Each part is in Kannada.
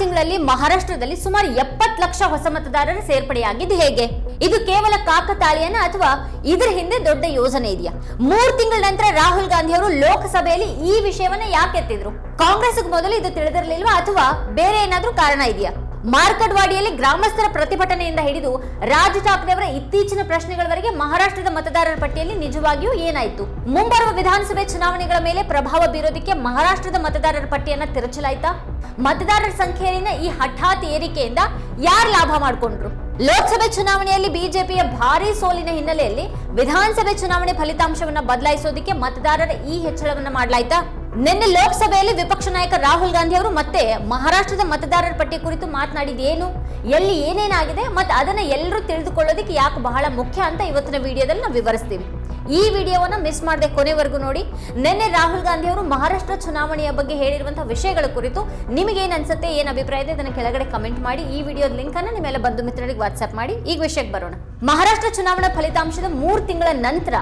ತಿಂಗಳಲ್ಲಿ ಮಹಾರಾಷ್ಟ್ರದಲ್ಲಿ ಸುಮಾರು 70 ಲಕ್ಷ ಹೊಸ ಮತದಾರರು ಸೇರ್ಪಡೆಯಾಗಿದ್ದು ಹೇಗೆ? ಇದು ಕೇವಲ ಕಾಕತಾಳೀಯನ ಅಥವಾ ಇದರ ಹಿಂದೆ ದೊಡ್ಡ ಯೋಜನೆ ಇದೆಯಾ? 3 ತಿಂಗಳ ನಂತರ ರಾಹುಲ್ ಗಾಂಧಿ ಅವರು ಲೋಕಸಭೆಯಲ್ಲಿ ಈ ವಿಷಯವನ್ನ ಯಾಕೆ ಎತ್ತಿದ್ರು? ಕಾಂಗ್ರೆಸ್ಗೆ ಮೊದಲು ಇದು ತಿಳಿದಿರಲಿಲ್ವಾ ಅಥವಾ ಬೇರೆ ಏನಾದ್ರೂ ಕಾರಣ ಇದೆಯಾ? ಮಾರ್ಕಡ್ವಾಡಿಯಲ್ಲಿ ಗ್ರಾಮಸ್ಥರ ಪ್ರತಿಭಟನೆಯಿಂದ ಹಿಡಿದು ರಾಜ್ ಠಾಕ್ರೆ ಅವರ ಇತ್ತೀಚಿನ ಪ್ರಶ್ನೆಗಳವರೆಗೆ ಮಹಾರಾಷ್ಟ್ರದ ಮತದಾರರ ಪಟ್ಟಿಯಲ್ಲಿ ನಿಜವಾಗಿಯೂ ಏನಾಯಿತು? ಮುಂಬರುವ ವಿಧಾನಸಭೆ ಚುನಾವಣೆಗಳ ಮೇಲೆ ಪ್ರಭಾವ ಬೀರೋದಕ್ಕೆ ಮಹಾರಾಷ್ಟ್ರದ ಮತದಾರರ ಪಟ್ಟಿಯನ್ನ ತಿರುಚಲಾಯ್ತಾ? ಮತದಾರರ ಸಂಖ್ಯೆಯಲ್ಲಿನ ಈ ಹಠಾತ್ ಏರಿಕೆಯಿಂದ ಯಾರು ಲಾಭ ಮಾಡಿಕೊಂಡ್ರು? ಲೋಕಸಭೆ ಚುನಾವಣೆಯಲ್ಲಿ ಬಿಜೆಪಿಯ ಭಾರೀ ಸೋಲಿನ ಹಿನ್ನೆಲೆಯಲ್ಲಿ ವಿಧಾನಸಭೆ ಚುನಾವಣೆ ಫಲಿತಾಂಶವನ್ನ ಬದಲಾಯಿಸೋದಕ್ಕೆ ಮತದಾರರ ಈ ಹೆಚ್ಚಳವನ್ನ ಮಾಡಲಾಯ್ತಾ? ನಿನ್ನೆ ಲೋಕಸಭೆಯಲ್ಲಿ ವಿಪಕ್ಷ ನಾಯಕ ರಾಹುಲ್ ಗಾಂಧಿ ಅವರು ಮತ್ತೆ ಮಹಾರಾಷ್ಟ್ರದ ಮತದಾರರ ಪಟ್ಟಿ ಕುರಿತು ಮಾತನಾಡಿದ್ದೇನು, ಎಲ್ಲಿ ಏನೇನಾಗಿದೆ ಮತ್ತು ಅದನ್ನ ಎಲ್ಲರೂ ತಿಳಿದುಕೊಳ್ಳೋದಕ್ಕೆ ಯಾಕೆ ಬಹಳ ಮುಖ್ಯ ಅಂತ ಇವತ್ತಿನ ವಿಡಿಯೋದಲ್ಲಿ ನಾವು ವಿವರಿಸ್ತೀವಿ. ಈ ವಿಡಿಯೋವನ್ನ ಮಿಸ್ ಮಾಡದೆ ಕೊನೆವರೆಗೂ ನೋಡಿ. ನಿನ್ನೆ ರಾಹುಲ್ ಗಾಂಧಿ ಅವರು ಮಹಾರಾಷ್ಟ್ರ ಚುನಾವಣೆಯ ಬಗ್ಗೆ ಹೇಳಿರುವಂತಹ ವಿಷಯಗಳ ಕುರಿತು ನಿಮಗೇನು ಅನ್ಸುತ್ತೆ, ಏನು ಅಭಿಪ್ರಾಯ ಇದೆ ಅದನ್ನ ಕೆಳಗಡೆ ಕಮೆಂಟ್ ಮಾಡಿ. ಈ ವಿಡಿಯೋದ ಲಿಂಕ್ ಅನ್ನ ನಿಮ್ಮೆಲ್ಲ ಬಂಧು ಮಿತ್ರರಿಗೆ ವಾಟ್ಸ್ಆಪ್ ಮಾಡಿ. ಈಗ ವಿಷಯಕ್ಕೆ ಬರೋಣ. ಮಹಾರಾಷ್ಟ್ರ ಚುನಾವಣಾ ಫಲಿತಾಂಶದ 3 ತಿಂಗಳ ನಂತರ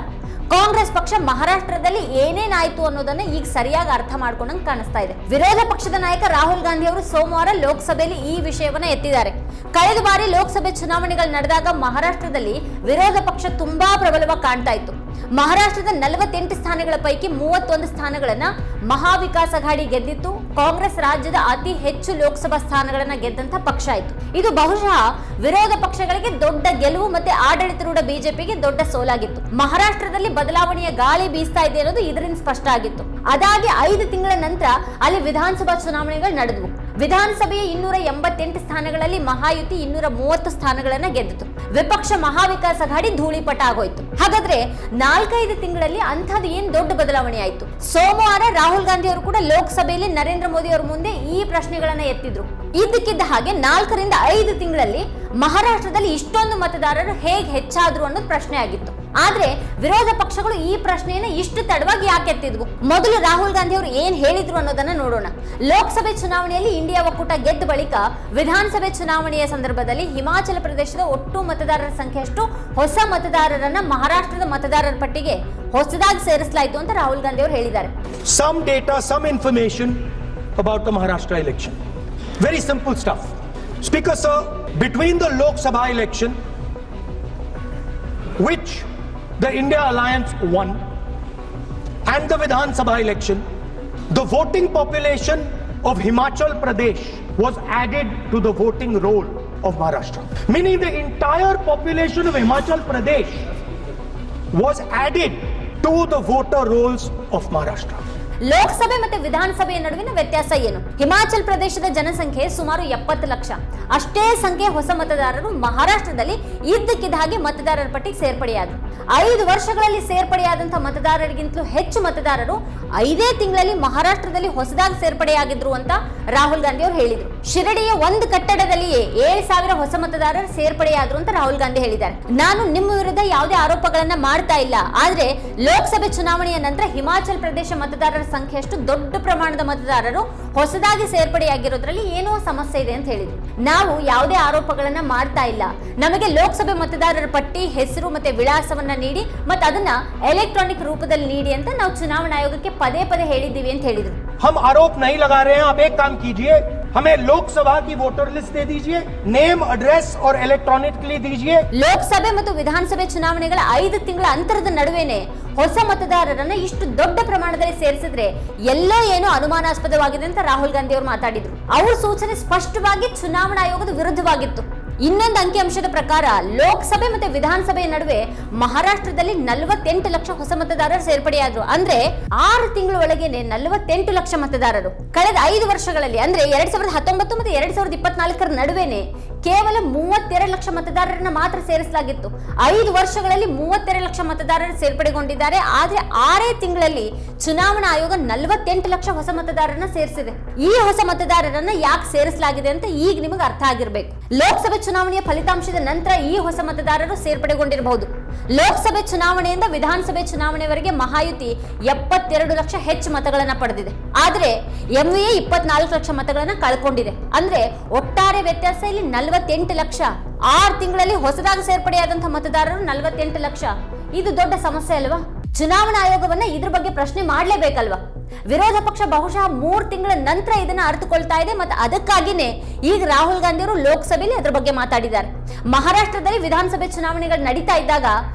ಕಾಂಗ್ರೆಸ್ ಪಕ್ಷ ಮಹಾರಾಷ್ಟ್ರದಲ್ಲಿ ಏನೇನಾಯ್ತು ಅನ್ನೋದನ್ನ ಈಗ ಸರಿಯಾಗಿ ಅರ್ಥ ಮಾಡ್ಕೊಂಡಂಗೆ ಕಾಣಿಸ್ತಾ ಇದೆ. ವಿರೋಧ ಪಕ್ಷದ ನಾಯಕ ರಾಹುಲ್ ಗಾಂಧಿ ಅವರು ಸೋಮವಾರ ಲೋಕಸಭೆಯಲ್ಲಿ ಈ ವಿಷಯವನ್ನ ಎತ್ತಿದ್ದಾರೆ. ಕಳೆದ ಬಾರಿ ಲೋಕಸಭೆ ಚುನಾವಣೆಗಳು ನಡೆದಾಗ ಮಹಾರಾಷ್ಟ್ರದಲ್ಲಿ ವಿರೋಧ ಪಕ್ಷ ತುಂಬಾ ಪ್ರಬಲವಾಗಿ ಕಾಣ್ತಾ ಇತ್ತು. ಮಹಾರಾಷ್ಟ್ರದ 48 ಸ್ಥಾನಗಳ ಪೈಕಿ 31 ಸ್ಥಾನಗಳನ್ನ ಮಹಾವಿಕಾಸ್ ಅಘಾಡಿ ಗೆದ್ದಿತ್ತು. ಕಾಂಗ್ರೆಸ್ ರಾಜ್ಯದ ಅತಿ ಹೆಚ್ಚು ಲೋಕಸಭಾ ಸ್ಥಾನಗಳನ್ನ ಗೆದ್ದಂತ ಪಕ್ಷ ಆಯಿತು. ಇದು ಬಹುಶಃ ವಿರೋಧ ಪಕ್ಷಗಳಿಗೆ ದೊಡ್ಡ ಗೆಲುವು ಮತ್ತೆ ಆಡಳಿತಾರೂಢ ಬಿಜೆಪಿಗೆ ದೊಡ್ಡ ಸೋಲಾಗಿತ್ತು. ಮಹಾರಾಷ್ಟ್ರದಲ್ಲಿ ಬದಲಾವಣೆಯ ಗಾಳಿ ಬೀಸ್ತಾ ಇದೆ ಅನ್ನೋದು ಇದರಿಂದ ಸ್ಪಷ್ಟ ಆಗಿತ್ತು. ಅದಾಗಿ 5 ತಿಂಗಳ ನಂತರ ಅಲ್ಲಿ ವಿಧಾನಸಭಾ ಚುನಾವಣೆಗಳು ನಡೆದವು. ವಿಧಾನಸಭೆಯ 288 ಸ್ಥಾನಗಳಲ್ಲಿ ಮಹಾಯುತಿ 230 ಸ್ಥಾನಗಳನ್ನ ಗೆದ್ದಿತು. ವಿಪಕ್ಷ ಮಹಾವಿಕಾಸ್ ಅಘಾಡಿ ಧೂಳಿಪಟ ಆಗೋಯ್ತು. ಹಾಗಾದ್ರೆ 4-5 ತಿಂಗಳಲ್ಲಿ ಅಂಥದ್ದು ಏನ್ ದೊಡ್ಡ ಬದಲಾವಣೆ ಆಯ್ತು? ಸೋಮವಾರ ರಾಹುಲ್ ಗಾಂಧಿ ಅವರು ಕೂಡ ಲೋಕಸಭೆಯಲ್ಲಿ ನರೇಂದ್ರ ಮೋದಿ ಅವರ ಮುಂದೆ ಈ ಪ್ರಶ್ನೆಗಳನ್ನ ಎತ್ತಿದ್ರು. ಇದ್ದಕ್ಕಿದ್ದ ಹಾಗೆ 4-5 ತಿಂಗಳಲ್ಲಿ ಮಹಾರಾಷ್ಟ್ರದಲ್ಲಿ ಇಷ್ಟೊಂದು ಮತದಾರರು ಹೇಗೆ ಹೆಚ್ಚಾದ್ರು ಅನ್ನೋದು ಪ್ರಶ್ನೆ ಆಗಿತ್ತು. ಆದ್ರೆ ವಿರೋಧ ಪಕ್ಷಗಳು ಈ ಪ್ರಶ್ನೆಯನ್ನ ಇಷ್ಟು ತಡವಾಗಿ ಯಾಕೆ ಎತ್ತಿದ್ವು? ಮೊದಲು ರಾಹುಲ್ ಗಾಂಧಿ ಅವರು ಏನ್ ಹೇಳಿದ್ರು ಅನ್ನೋದನ್ನ ನೋಡೋಣ. ಲೋಕಸಭೆ ಚುನಾವಣೆಯಲ್ಲಿ ಇಂಡಿಯಾ ಒಕ್ಕೂಟ ಗೆದ್ದ ಬಳಿಕ ವಿಧಾನಸಭೆ ಚುನಾವಣೆಯ ಸಂದರ್ಭದಲ್ಲಿ ಹಿಮಾಚಲ ಪ್ರದೇಶದ ಒಟ್ಟು ಮತದಾರರ ಸಂಖ್ಯೆಯಷ್ಟು ಹೊಸ ಮತದಾರರನ್ನ ಮಹಾರಾಷ್ಟ್ರದ ಮತದಾರರ ಪಟ್ಟಿಗೆ ಹೊಸದಾಗಿ ಸೇರಿಸಲಾಯಿತು ಅಂತ ರಾಹುಲ್ ಗಾಂಧಿ ಅವರು ಹೇಳಿದ್ದಾರೆ. Some data, some information about the Maharashtra election. Very simple stuff. Speaker sir, between the Lok Sabha election, which the India Alliance won, and the Vidhan Sabha election, the voting population of Himachal Pradesh was added to the voting roll of Maharashtra. Meaning the entire population of Himachal Pradesh was added to the voter rolls of Maharashtra. ಲೋಕಸಭೆ ಮತ್ತೆ ವಿಧಾನಸಭೆಯ ನಡುವಿನ ವ್ಯತ್ಯಾಸ ಏನು? ಹಿಮಾಚಲ್ ಪ್ರದೇಶದ ಜನಸಂಖ್ಯೆ ಸುಮಾರು 70 ಲಕ್ಷ. ಅಷ್ಟೇ ಸಂಖ್ಯೆ ಹೊಸ ಮತದಾರರು ಮಹಾರಾಷ್ಟ್ರದಲ್ಲಿ ಇದ್ದಕ್ಕಿದ್ದ ಹಾಗೆ ಮತದಾರರ ಪಟ್ಟಿಗೆ ಸೇರ್ಪಡೆಯಾದರು. 5 ವರ್ಷಗಳಲ್ಲಿ ಸೇರ್ಪಡೆಯಾದಂತಹ ಮತದಾರರಿಗಿಂತಲೂ ಹೆಚ್ಚು ಮತದಾರರು 5 ತಿಂಗಳಲ್ಲಿ ಮಹಾರಾಷ್ಟ್ರದಲ್ಲಿ ಹೊಸದಾಗಿ ಸೇರ್ಪಡೆಯಾಗಿದ್ರು ಅಂತ ರಾಹುಲ್ ಗಾಂಧಿ ಅವರು ಹೇಳಿದ್ರು. ಶಿರಡಿಯ ಒಂದು ಕಟ್ಟಡದಲ್ಲಿಯೇ 7,000 ಹೊಸ ಮತದಾರರು ಸೇರ್ಪಡೆಯಾದ್ರು ಅಂತ ರಾಹುಲ್ ಗಾಂಧಿ ಹೇಳಿದ್ದಾರೆ. ನಾನು ನಿಮ್ಮ ವಿರುದ್ಧ ಯಾವುದೇ ಆರೋಪಗಳನ್ನ ಮಾಡ್ತಾ ಇಲ್ಲ, ಆದ್ರೆ ಲೋಕಸಭೆ ಚುನಾವಣೆಯ ನಂತರ ಹಿಮಾಚಲ್ ಪ್ರದೇಶ ಮತದಾರರ ಸಂಖ್ಯೆಯಷ್ಟು ದೊಡ್ಡ ಪ್ರಮಾಣದ ಮತದಾರರು ಹೊಸದಾಗಿ ಸೇರ್ಪಡೆಯಾಗಿರೋದ್ರಲ್ಲಿ ಏನೋ ಸಮಸ್ಯೆ ಇದೆ ಅಂತ ಹೇಳಿದ್ರು. ನಾವು ಯಾವುದೇ ಆರೋಪಗಳನ್ನ ಮಾಡ್ತಾ ಇಲ್ಲ. ನಮಗೆ ಲೋಕಸಭೆ ಮತದಾರರ ಪಟ್ಟಿ ಹೆಸರು ಮತ್ತೆ ವಿಳಾಸವನ್ನ ನೀಡಿ ಮತ್ತೆ ಅದನ್ನ ಎಲೆಕ್ಟ್ರಾನಿಕ್ ರೂಪದಲ್ಲಿ ನೀಡಿ ಅಂತ ನಾವು ಚುನಾವಣಾ ಆಯೋಗಕ್ಕೆ ಪದೇ ಪದೇ ಹೇಳಿದ್ದೀವಿ ಅಂತ ಹೇಳಿದ್ರು. हम आरोप नहीं लगा रहे हैं, आप एक काम कीजिए, हमें लोकसभा की वोटर लिस्ट दे दीजिए, नेम एड्रेस और इलेक्ट्रॉनिकली दीजिए. ಲೋಕಸಭೆ ಮತ್ತು ವಿಧಾನಸಭೆ ಚುನಾವಣೆಗಳ 5 ತಿಂಗಳ ಅಂತರದ ನಡುವೆನೆ ಹೊಸ ಮತದಾರರನ್ನ ಇಷ್ಟು ದೊಡ್ಡ ಪ್ರಮಾಣದಲ್ಲಿ ಸೇರಿಸಿದ್ರೆ ಎಲ್ಲೋ ಏನೋ ಅನುಮಾನಾಸ್ಪದವಾಗಿದೆ ಅಂತ ರಾಹುಲ್ ಗಾಂಧಿ ಅವರು ಮಾತಾಡಿದ್ರು. ಅವ್ರ ಸೂಚನೆ ಸ್ಪಷ್ಟವಾಗಿ ಚುನಾವಣಾ ಆಯೋಗದ ವಿರುದ್ಧವಾಗಿತ್ತು. ಇನ್ನೊಂದು ಅಂಕಿಅಂಶದ ಪ್ರಕಾರ ಲೋಕಸಭೆ ಮತ್ತೆ ವಿಧಾನಸಭೆಯ ನಡುವೆ ಮಹಾರಾಷ್ಟ್ರದಲ್ಲಿ 48 ಲಕ್ಷ ಹೊಸ ಮತದಾರರು ಸೇರ್ಪಡೆಯಾದ್ರು. ಅಂದ್ರೆ 6 ತಿಂಗಳ ಒಳಗೇನೆ 48 ಲಕ್ಷ ಮತದಾರರು. ಕಳೆದ 5 ವರ್ಷಗಳಲ್ಲಿ ಅಂದ್ರೆ 2019 ಮತ್ತು 2024 ನಡುವೆನೆ ಕೇವಲ 32 ಲಕ್ಷ ಮತದಾರರನ್ನ ಮಾತ್ರ ಸೇರಿಸಲಾಗಿತ್ತು. 5 ವರ್ಷಗಳಲ್ಲಿ 32 ಲಕ್ಷ ಮತದಾರರು ಸೇರ್ಪಡೆಗೊಂಡಿದ್ದಾರೆ. ಆದ್ರೆ 6 ತಿಂಗಳಲ್ಲಿ ಚುನಾವಣಾ ಆಯೋಗ 48 ಲಕ್ಷ ಹೊಸ ಮತದಾರರನ್ನ ಸೇರಿಸಿದೆ. ಈ ಹೊಸ ಮತದಾರರನ್ನ ಯಾಕೆ ಸೇರಿಸಲಾಗಿದೆ ಅಂತ ಈಗ ನಿಮಗೆ ಅರ್ಥ ಆಗಿರ್ಬೇಕು. ಲೋಕಸಭೆ ಚುನಾವಣೆಯ ಫಲಿತಾಂಶದ ನಂತರ ಈ ಹೊಸ ಮತದಾರರು ಸೇರ್ಪಡೆಗೊಂಡಿರಬಹುದು. ಲೋಕಸಭೆ ಚುನಾವಣೆಯಿಂದ ವಿಧಾನಸಭೆ ಚುನಾವಣೆವರೆಗೆ ಮಹಾಯುತಿ 72 ಲಕ್ಷ ಹೆಚ್ಚು ಮತಗಳನ್ನ ಪಡೆದಿದೆ. ಆದ್ರೆ ಎಂವಿಎ 24 ಲಕ್ಷ ಮತಗಳನ್ನ ಕಳ್ಕೊಂಡಿದೆ. ಅಂದ್ರೆ ಒಟ್ಟಾರೆ ವ್ಯತ್ಯಾಸ ಇಲ್ಲಿ 48 ಲಕ್ಷ. 6 ತಿಂಗಳಲ್ಲಿ ಹೊಸದಾಗಿ ಸೇರ್ಪಡೆಯಾದಂತಹ ಮತದಾರರು 48 ಲಕ್ಷ. ಇದು ದೊಡ್ಡ ಸಮಸ್ಯೆ ಅಲ್ವಾ? ಚುನಾವಣಾ ಆಯೋಗವನ್ನ ಇದ್ರ ಬಗ್ಗೆ ಪ್ರಶ್ನೆ ಮಾಡ್ಲೇಬೇಕಲ್ವಾ? ವಿರೋಧ ಪಕ್ಷ ಬಹುಶಃ 3 ತಿಂಗಳ ನಂತರ ಇದನ್ನ ಅರ್ಥಕೊಳ್ತಾ ಇದೆ ಮತ್ತು ಅದಕ್ಕಾಗಿನೇ ಈಗ ರಾಹುಲ್ ಗಾಂಧಿ ಅವರು ಲೋಕಸಭೆಯಲ್ಲಿ ಅದರ ಬಗ್ಗೆ ಮಾತಾಡಿದ್ದಾರೆ. ಮಹಾರಾಷ್ಟ್ರದಲ್ಲಿ ವಿಧಾನಸಭೆ ಚುನಾವಣೆಗಳು ನಡೀತಾ ಇದ್ದಾಗ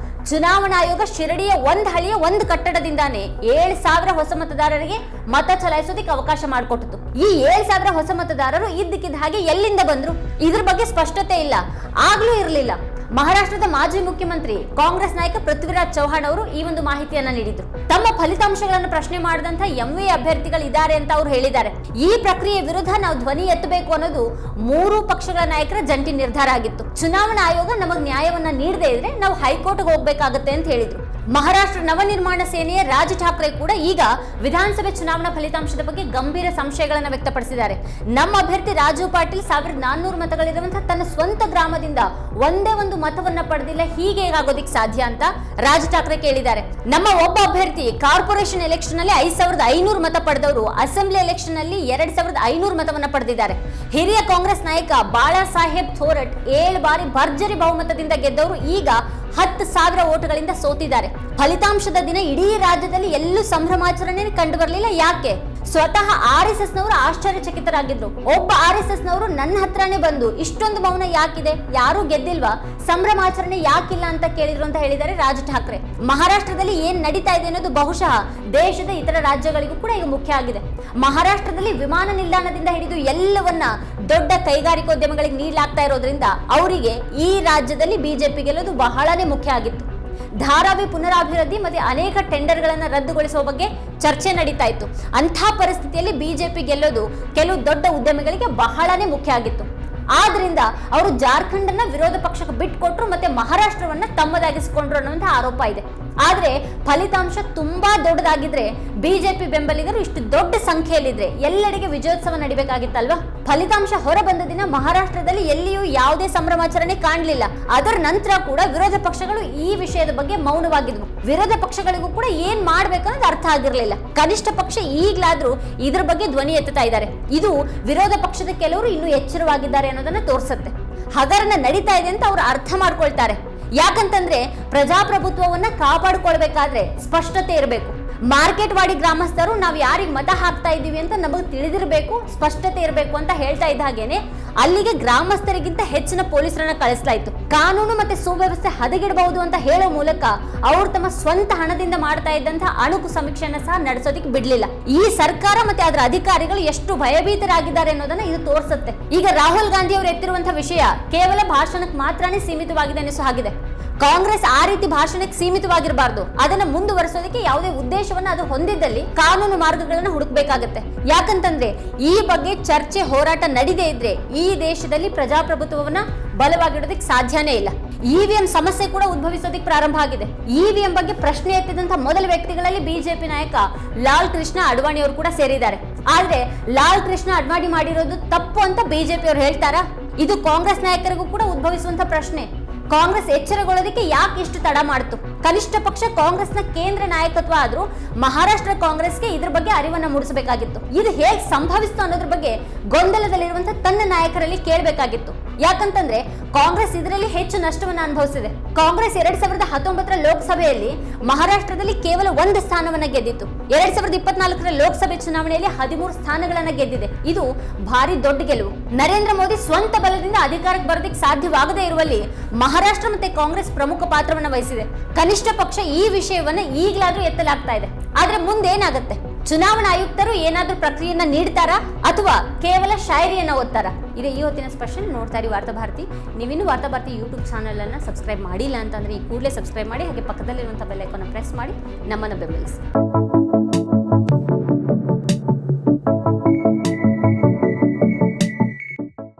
ಚುನಾವಣಾ ಆಯೋಗ ಶಿರಡಿಯ ಒಂದು ಹಳ್ಳಿಯ ಒಂದು ಕಟ್ಟಡದಿಂದಾನೇ 7,000 ಹೊಸ ಮತದಾರರಿಗೆ ಮತ ಚಲಾಯಿಸೋದಕ್ಕೆ ಅವಕಾಶ ಮಾಡಿಕೊಟ್ಟಿತು. ಈ 7,000 ಹೊಸ ಮತದಾರರು ಇದ್ದಕ್ಕಿದ್ದ ಹಾಗೆ ಎಲ್ಲಿಂದ ಬಂದ್ರು? ಇದ್ರ ಬಗ್ಗೆ ಸ್ಪಷ್ಟತೆ ಇಲ್ಲ, ಆಗ್ಲೂ ಇರಲಿಲ್ಲ. ಮಹಾರಾಷ್ಟ್ರದ ಮಾಜಿ ಮುಖ್ಯಮಂತ್ರಿ ಕಾಂಗ್ರೆಸ್ ನಾಯಕ ಪೃಥ್ವಿರಾಜ್ ಚೌಹಾಣ್ ಅವರು ಈ ಒಂದು ಮಾಹಿತಿಯನ್ನ ನೀಡಿದ್ರು. ತಮ್ಮ ಫಲಿತಾಂಶಗಳನ್ನು ಪ್ರಶ್ನೆ ಮಾಡಿದಂತ ಎಂವಿ ಅಭ್ಯರ್ಥಿಗಳು ಇದ್ದಾರೆ ಅಂತ ಅವರು ಹೇಳಿದ್ದಾರೆ. ಈ ಪ್ರಕ್ರಿಯೆ ವಿರುದ್ಧ ನಾವು ಧ್ವನಿ ಎತ್ತಬೇಕು ಅನ್ನೋದು 3 ಪಕ್ಷಗಳ ನಾಯಕರ ಜಂಟಿ ನಿರ್ಧಾರ ಆಗಿತ್ತು. ಚುನಾವಣಾ ಆಯೋಗ ನಮಗೆ ನ್ಯಾಯವನ್ನ ನೀಡದೇ ಇದ್ರೆ ನಾವು ಹೈಕೋರ್ಟ್ಗೆ ಹೋಗ್ಬೇಕಾಗತ್ತೆ ಅಂತ ಹೇಳಿದ್ರು. ಮಹಾರಾಷ್ಟ್ರ ನವನಿರ್ಮಾಣ ಸೇನೆಯ ರಾಜ್ ಠಾಕ್ರೆ ಕೂಡ ಈಗ ವಿಧಾನಸಭೆ ಚುನಾವಣಾ ಫಲಿತಾಂಶದ ಬಗ್ಗೆ ಗಂಭೀರ ಸಂಶಯಗಳನ್ನು ವ್ಯಕ್ತಪಡಿಸಿದ್ದಾರೆ. ನಮ್ಮ ಅಭ್ಯರ್ಥಿ ರಾಜು ಪಾಟೀಲ್ 1400 ಮತಗಳಿರುವಂತಹ ತನ್ನ ಸ್ವಂತ ಗ್ರಾಮದಿಂದ ಒಂದೇ ಒಂದು ಮತವನ್ನ ಪಡೆದಿಲ್ಲ, ಹೀಗೆ ಹೇಗಾಗೋದಿಕ್ ಸಾಧ್ಯ ಅಂತ ರಾಜ್ ಠಾಕ್ರೆ ಕೇಳಿದ್ದಾರೆ. ನಮ್ಮ ಒಬ್ಬ ಅಭ್ಯರ್ಥಿ ಕಾರ್ಪೊರೇಷನ್ ಎಲೆಕ್ಷನ್ ನಲ್ಲಿ 5,500 ಮತ ಪಡೆದವರು ಅಸೆಂಬ್ಲಿ ಎಲೆಕ್ಷನ್ ನಲ್ಲಿ 2,500 ಮತವನ್ನ ಪಡೆದಿದ್ದಾರೆ. ಹಿರಿಯ ಕಾಂಗ್ರೆಸ್ ನಾಯಕ ಬಾಳಾ ಸಾಹೇಬ್ ಥೋರಟ್ 7 ಬಾರಿ ಭರ್ಜರಿ ಬಹುಮತದಿಂದ ಗೆದ್ದವರು ಈಗ 10,000 ಓಟುಗಳಿಂದ ಸೋತಿದ್ದಾರೆ. ಫಲಿತಾಂಶದ ದಿನ ಇಡೀ ರಾಜ್ಯದಲ್ಲಿ ಎಲ್ಲೂ ಸಂಭ್ರಮಾಚರಣೆ ಕಂಡು ಬರಲಿಲ್ಲ. ಯಾಕೆ? ಸ್ವತಃ RSS ನವರು ಆಶ್ಚರ್ಯಚಕಿತರಾಗಿದ್ರು. ಒಬ್ಬ RSS ನವರು ನನ್ನ ಹತ್ರನೇ ಬಂದು ಇಷ್ಟೊಂದು ಮೌನ ಯಾಕಿದೆ, ಯಾರು ಗೆದ್ದಿಲ್ವಾ, ಸಂಭ್ರಮಾಚರಣೆ ಯಾಕಿಲ್ಲ ಅಂತ ಕೇಳಿದ್ರು ಅಂತ ಹೇಳಿದ್ದಾರೆ ರಾಜ್ ಠಾಕ್ರೆ. ಮಹಾರಾಷ್ಟ್ರದಲ್ಲಿ ಏನ್ ನಡೀತಾ ಇದೆ ಅನ್ನೋದು ಬಹುಶಃ ದೇಶದ ಇತರ ರಾಜ್ಯಗಳಿಗೂ ಕೂಡ ಈಗ ಮುಖ್ಯ ಆಗಿದೆ. ಮಹಾರಾಷ್ಟ್ರದಲ್ಲಿ ವಿಮಾನ ನಿಲ್ದಾಣದಿಂದ ಹಿಡಿದು ಎಲ್ಲವನ್ನ ದೊಡ್ಡ ಕೈಗಾರಿಕೋದ್ಯಮಗಳಿಗೆ ನೀಡಲಾಗ್ತಾ ಇರೋದ್ರಿಂದ ಅವರಿಗೆ ಈ ರಾಜ್ಯದಲ್ಲಿ ಬಿಜೆಪಿ ಗೆಲ್ಲೋದು ಬಹಳನೇ ಮುಖ್ಯ ಆಗಿತ್ತು. ಧಾರಾವಿ ಪುನರಾಭಿವೃದ್ಧಿ ಮತ್ತೆ ಅನೇಕ ಟೆಂಡರ್ಗಳನ್ನು ರದ್ದುಗೊಳಿಸುವ ಬಗ್ಗೆ ಚರ್ಚೆ ನಡೀತಾ ಇತ್ತು. ಅಂಥ ಪರಿಸ್ಥಿತಿಯಲ್ಲಿ ಬಿಜೆಪಿ ಗೆಲ್ಲೋದು ಕೆಲವು ದೊಡ್ಡ ಉದ್ಯಮಿಗಳಿಗೆ ಬಹಳನೇ ಮುಖ್ಯ ಆಗಿತ್ತು. ಆದ್ರಿಂದ ಅವರು ಜಾರ್ಖಂಡ್ ಅನ್ನ ವಿರೋಧ ಪಕ್ಷಕ್ಕೆ ಬಿಟ್ಕೊಟ್ರು ಮತ್ತೆ ಮಹಾರಾಷ್ಟ್ರವನ್ನ ತಮ್ಮದಾಗಿಸಿಕೊಂಡ್ರು ಅನ್ನುವಂತಹ ಆರೋಪ ಇದೆ. ಆದ್ರೆ ಫಲಿತಾಂಶ ತುಂಬಾ ದೊಡ್ಡದಾಗಿದ್ರೆ ಬಿಜೆಪಿ ಬೆಂಬಲಿಗರು ಇಷ್ಟು ದೊಡ್ಡ ಸಂಖ್ಯೆಯಲ್ಲಿದ್ರೆ ಎಲ್ಲೆಡೆಗೆ ವಿಜಯೋತ್ಸವ ನಡಿಬೇಕಾಗಿತ್ತಲ್ವಾ? ಫಲಿತಾಂಶ ಹೊರ ಬಂದ ದಿನ ಮಹಾರಾಷ್ಟ್ರದಲ್ಲಿ ಎಲ್ಲಿಯೂ ಯಾವುದೇ ಸಂಭ್ರಮಾಚರಣೆ ಕಾಣಲಿಲ್ಲ. ಅದರ ನಂತರ ಕೂಡ ವಿರೋಧ ಪಕ್ಷಗಳು ಈ ವಿಷಯದ ಬಗ್ಗೆ ಮೌನವಾಗಿದ್ವು. ವಿರೋಧ ಪಕ್ಷಗಳಿಗೂ ಕೂಡ ಏನ್ ಮಾಡ್ಬೇಕನ್ನೋದು ಅರ್ಥ ಆಗಿರ್ಲಿಲ್ಲ. ಕನಿಷ್ಠ ಪಕ್ಷ ಈಗ್ಲಾದ್ರೂ ಇದ್ರ ಬಗ್ಗೆ ಧ್ವನಿ ಎತ್ತುತ್ತಾ ಇದ್ದಾರೆ. ಇದು ವಿರೋಧ ಪಕ್ಷದ ಕೆಲವರು ಇನ್ನೂ ಎಚ್ಚರವಾಗಿದ್ದಾರೆ ಅನ್ನೋದನ್ನ ತೋರಿಸುತ್ತೆ. ಹಗರಣ ನಡೀತಾ ಇದೆ ಅಂತ ಅವ್ರು ಅರ್ಥ ಮಾಡ್ಕೊಳ್ತಾರೆ. ಯಾಕಂತಂದ್ರೆ ಪ್ರಜಾಪ್ರಭುತ್ವವನ್ನ ಕಾಪಾಡಿಕೊಳ್ಬೇಕಾದ್ರೆ ಸ್ಪಷ್ಟತೆ ಇರಬೇಕು. ಮಾರ್ಕೆಟ್ ವಾಡಿ ಗ್ರಾಮಸ್ಥರು ನಾವು ಯಾರಿಗೆ ಮತ ಹಾಕ್ತಾ ಇದ್ದೀವಿ ಅಂತ ನಮಗೆ ತಿಳಿದಿರಬೇಕು, ಸ್ಪಷ್ಟತೆ ಇರಬೇಕು ಅಂತ ಹೇಳ್ತಾ ಇದ್ದ ಹಾಗೇನೆ ಅಲ್ಲಿಗೆ ಗ್ರಾಮಸ್ಥರಿಗಿಂತ ಹೆಚ್ಚಿನ ಪೊಲೀಸರನ್ನ ಕಳಿಸಲಾಯಿತು. ಕಾನೂನು ಮತ್ತೆ ಸುವ್ಯವಸ್ಥೆ ಹದಗೆಡಬಹುದು ಅಂತ ಹೇಳೋ ಮೂಲಕ ಅವರು ತಮ್ಮ ಸ್ವಂತ ಹಣದಿಂದ ಮಾಡ್ತಾ ಇದ್ದಂತಹ ಅಣುಕು ಸಮೀಕ್ಷೆಯನ್ನ ಸಹ ನಡೆಸೋದಿಕ್ಕೆ ಬಿಡ್ಲಿಲ್ಲ. ಈ ಸರ್ಕಾರ ಮತ್ತೆ ಅದರ ಅಧಿಕಾರಿಗಳು ಎಷ್ಟು ಭಯಭೀತರಾಗಿದ್ದಾರೆ ಅನ್ನೋದನ್ನ ಇದು ತೋರಿಸುತ್ತೆ. ಈಗ ರಾಹುಲ್ ಗಾಂಧಿ ಅವರು ಎತ್ತಿರುವಂತಹ ವಿಷಯ ಕೇವಲ ಭಾಷಣಕ್ಕೆ ಮಾತ್ರನೇ ಸೀಮಿತವಾಗಿದೆ ಅನಿಸೋ ಹಾಗಿದೆ. ಕಾಂಗ್ರೆಸ್ ಆ ರೀತಿ ಭಾಷಣಕ್ಕೆ ಸೀಮಿತವಾಗಿರಬಾರ್ದು. ಅದನ್ನ ಮುಂದುವರಿಸೋದಕ್ಕೆ ಯಾವುದೇ ಉದ್ದೇಶವನ್ನ ಅದು ಹೊಂದಿದ್ದಲ್ಲಿ ಕಾನೂನು ಮಾರ್ಗಗಳನ್ನ ಹುಡುಕ್ಬೇಕಾಗತ್ತೆ. ಯಾಕಂತಂದ್ರೆ ಈ ಬಗ್ಗೆ ಚರ್ಚೆ ಹೋರಾಟ ನಡೀದೇ ಇದ್ರೆ ಈ ದೇಶದಲ್ಲಿ ಪ್ರಜಾಪ್ರಭುತ್ವವನ್ನ ಬಲವಾಗಿಡೋದಕ್ಕೆ ಸಾಧ್ಯನೇ ಇಲ್ಲ. ಇವಿಎಂ ಸಮಸ್ಯೆ ಕೂಡ ಉದ್ಭವಿಸೋದಕ್ಕೆ ಪ್ರಾರಂಭ ಆಗಿದೆ. ಇವಿಎಂ ಬಗ್ಗೆ ಪ್ರಶ್ನೆ ಎತ್ತಿದಂತಹ ಮೊದಲ ವ್ಯಕ್ತಿಗಳಲ್ಲಿ ಬಿಜೆಪಿ ನಾಯಕ ಲಾಲ್ ಕೃಷ್ಣ ಅಡ್ವಾಣಿ ಅವರು ಕೂಡ ಸೇರಿದ್ದಾರೆ. ಆದ್ರೆ ಲಾಲ್ ಕೃಷ್ಣ ಅಡ್ವಾಣಿ ಮಾಡಿರೋದು ತಪ್ಪು ಅಂತ ಬಿಜೆಪಿ ಅವರು ಹೇಳ್ತಾರಾ? ಇದು ಕಾಂಗ್ರೆಸ್ ನಾಯಕರಿಗೂ ಕೂಡ ಉದ್ಭವಿಸುವಂತ ಪ್ರಶ್ನೆ. ಕಾಂಗ್ರೆಸ್ ಎಚ್ಚರಗೊಳ್ಳೋದಕ್ಕೆ ಯಾಕೆ ಇಷ್ಟು ತಡ ಮಾಡಿತು? ಕನಿಷ್ಠ ಪಕ್ಷ ಕಾಂಗ್ರೆಸ್ನ ಕೇಂದ್ರ ನಾಯಕತ್ವ ಆದ್ರೂ ಮಹಾರಾಷ್ಟ್ರ ಕಾಂಗ್ರೆಸ್ಗೆ ಇದ್ರ ಬಗ್ಗೆ ಅರಿವನ್ನ ಮೂಡಿಸಬೇಕಾಗಿತ್ತು. ಇದು ಹೇಗೆ ಸಂಭವಿಸ್ತು ಅನ್ನೋದ್ರ ಬಗ್ಗೆ ಗೊಂದಲದಲ್ಲಿರುವಂತಹ ತನ್ನ ನಾಯಕರಲ್ಲಿ ಕೇಳಬೇಕಾಗಿತ್ತು. ಯಾಕಂತಂದ್ರೆ ಕಾಂಗ್ರೆಸ್ ಇದರಲ್ಲಿ ಹೆಚ್ಚು ನಷ್ಟವನ್ನ ಅನುಭವಿಸಿದೆ. ಕಾಂಗ್ರೆಸ್ 2019 ಲೋಕಸಭೆಯಲ್ಲಿ ಮಹಾರಾಷ್ಟ್ರದಲ್ಲಿ ಕೇವಲ 1 ಸ್ಥಾನವನ್ನ ಗೆದ್ದಿತ್ತು. 2024 ಲೋಕಸಭೆ ಚುನಾವಣೆಯಲ್ಲಿ 13 ಸ್ಥಾನಗಳನ್ನ ಗೆದ್ದಿದೆ. ಇದು ಭಾರಿ ದೊಡ್ಡ ಗೆಲುವು. ನರೇಂದ್ರ ಮೋದಿ ಸ್ವಂತ ಬಲದಿಂದ ಅಧಿಕಾರಕ್ಕೆ ಬರೋದಕ್ಕೆ ಸಾಧ್ಯವಾಗದೇ ಇರುವಲ್ಲಿ ಮಹಾರಾಷ್ಟ್ರ ಮತ್ತೆ ಕಾಂಗ್ರೆಸ್ ಪ್ರಮುಖ ಪಾತ್ರವನ್ನ ವಹಿಸಿದೆ. ಕನಿಷ್ಠ ಪಕ್ಷ ಈ ವಿಷಯವನ್ನ ಈಗಲಾದ್ರೂ ಎತ್ತಲಾಗ್ತಾ ಇದೆ. ಆದ್ರೆ ಮುಂದೇನಾಗತ್ತೆ? ಚುನಾವಣಾ ಆಯುಕ್ತರು ಏನಾದ್ರೂ ಪ್ರಕ್ರಿಯೆಯನ್ನ ನೀಡ್ತಾರಾ ಅಥವಾ ಕೇವಲ ಶಾಯರಿಯನ್ನ ಓದ್ತಾರಾ? ಇದೇ ಈ ಹೊತ್ತಿನ ಸ್ಪೆಷಲ್. ನೋಡ್ತಾ ಇರಿ ವಾರ್ತಾ ಭಾರತಿ. ನೀವಿನ್ನೂ ವಾರ್ತಾ ಭಾರತಿ ಯೂಟ್ಯೂಬ್ ಚಾನಲ್ ಅನ್ನ ಸಬ್ಸ್ಕ್ರೈಬ್ ಮಾಡಿಲ್ಲ ಅಂತಂದ್ರೆ ಈ ಕೂಡಲೇ ಸಬ್ಸ್ಕ್ರೈಬ್ ಮಾಡಿ, ಹಾಗೆ ಪಕ್ಕದಲ್ಲಿರುವಂತಹ ಬೆಲ್ ಐಕಾನ್ ಪ್ರೆಸ್ ಮಾಡಿ ನಮ್ಮನ್ನ ಬೆಂಬಲಿಸಿ.